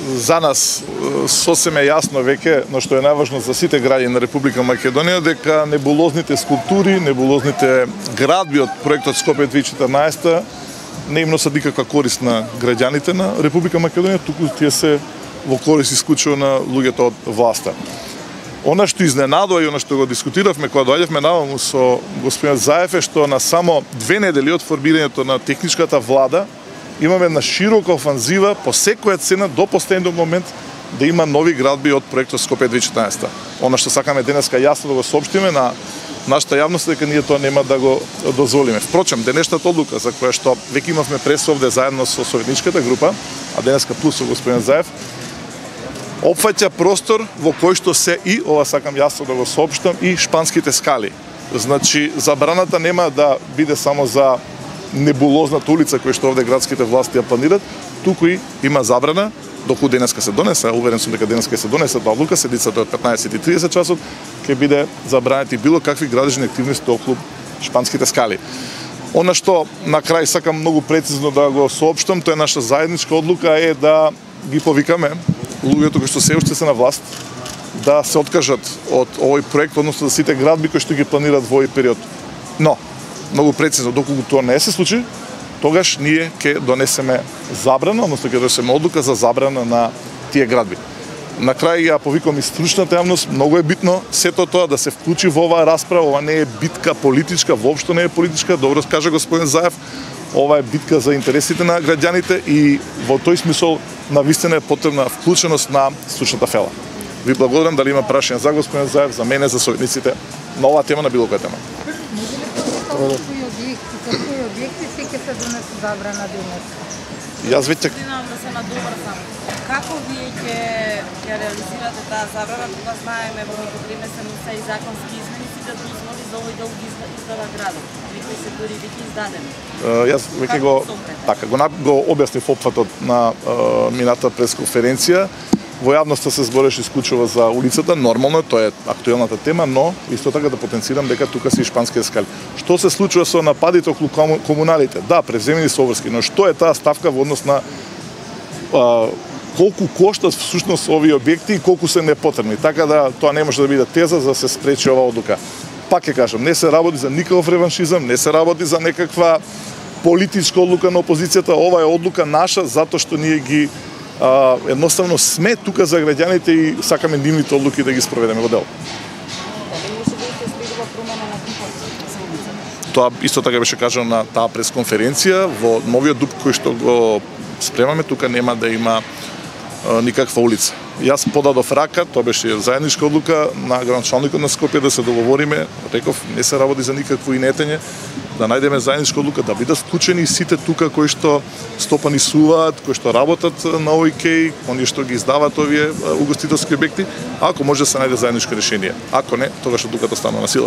за нас сосем е јасно веќе, но што е најважно за сите граѓани на Република Македонија, дека небулозните скулптури, небулозните градби од проектот Скопје 2014 не им носат никаква корист на граѓаните на Република Македонија, туку тие се во корист исклучиво на луѓето од власта. Она што изненадува и она што го дискутиравме кога доаѓавме наваму со господин Заев е што на само 2 недели од формирањето на техничката влада имаме една широка офанзива по секоја цена до последниот момент да има нови градби од проектот Скопје 2014. Она што сакаме денеска јасно да го соопштиме на нашата јавност дека ние тоа нема да го дозволиме. Впрочем, денешната одлука за која што веќе имавме прес овде заедно со советничката група, а денеска плюс со господин Заев, опфаќа простор во кој што се и, ова сакам јасно да го соопштам, и шпанските скали. Значи, забраната нема да биде само за небулозната улица која што овде градските власти ја планират, туку и има забрана, доколку денеска се донесе, уверен сум дека денеска се донесе таа одлука, седицата од 15:30 часот, ќе биде забранети било какви градежни активности околу шпанските скали. Она што на крај сакам многу прецизно да го соопштам, тоа е наша заедничка одлука е да ги повикаме луѓето кои што се уште се на власт да се откажат од овој проект, односно за сите градби кои што ги планираат во овој период. Но многу прецизно, доколку тоа не се случи, тогаш ние ќе донесеме забрана, односно ќе донесеме одлука за забрана на тие градби. На крај ја повикувам и стручната јавност, многу е битно сето тоа да се вклучи во оваа расправа, ова не е битка политичка, воопшто не е политичка, добро кажа господин Заев, ова е битка за интересите на граѓаните и во тој смисол навистина е потребна вклученост на стручната фела. Ви благодарам, дали има прашања за господин Заев, за мене, за советниците на оваа тема, на било која тема. Какви објекти се ќе се донесе забрана денес? Јас веќе да се надоврзам. Како вие ќе реализирате таа забрана, кога знаеме во некои месеци и законски измени сите дозволи за овој долг издава градот, кои се дури веќе издадени? Јас веќе го објаснив опфатот на мината пресконференција. Во јавноста се збореше исклучиво за улицата, нормално е, тоа е актуелната тема, но исто така да потенцирам дека тука се и шпанските скали. Што се случува со нападите околу комуналите? Да, превземени со обврски, но што е таа ставка во однос на колку коштат всушност овие објекти и колку се непотребни? Така да тоа не може да биде теза за да се спречи оваа одлука. Пак ќе кажам, не се работи за никаков реваншизам, не се работи за некаква политичка одлука на опозицијата, ова е одлука наша затоа што ние ги едноставно сме тука за граѓаните и сакаме нивните одлуки да ги спроведеме во дело. Тоа исто така беше кажано на таа пресконференција, во новиот ДУП кој што го спремаме, тука нема да има никаква улица. Јас подадов рака, тоа беше заедничка одлука на градоначалникот на Скопје да се договориме, реков не се работи за никакво инетење, да најдеме заедничка одлука, да бидат вклучени сите тука кои што стопанисуваат, кои што работат на овој кеј, оние што ги издаваат овие угостителски објекти, ако може да се најде заедничко решение. Ако не, тогаш одлуката станува на сила.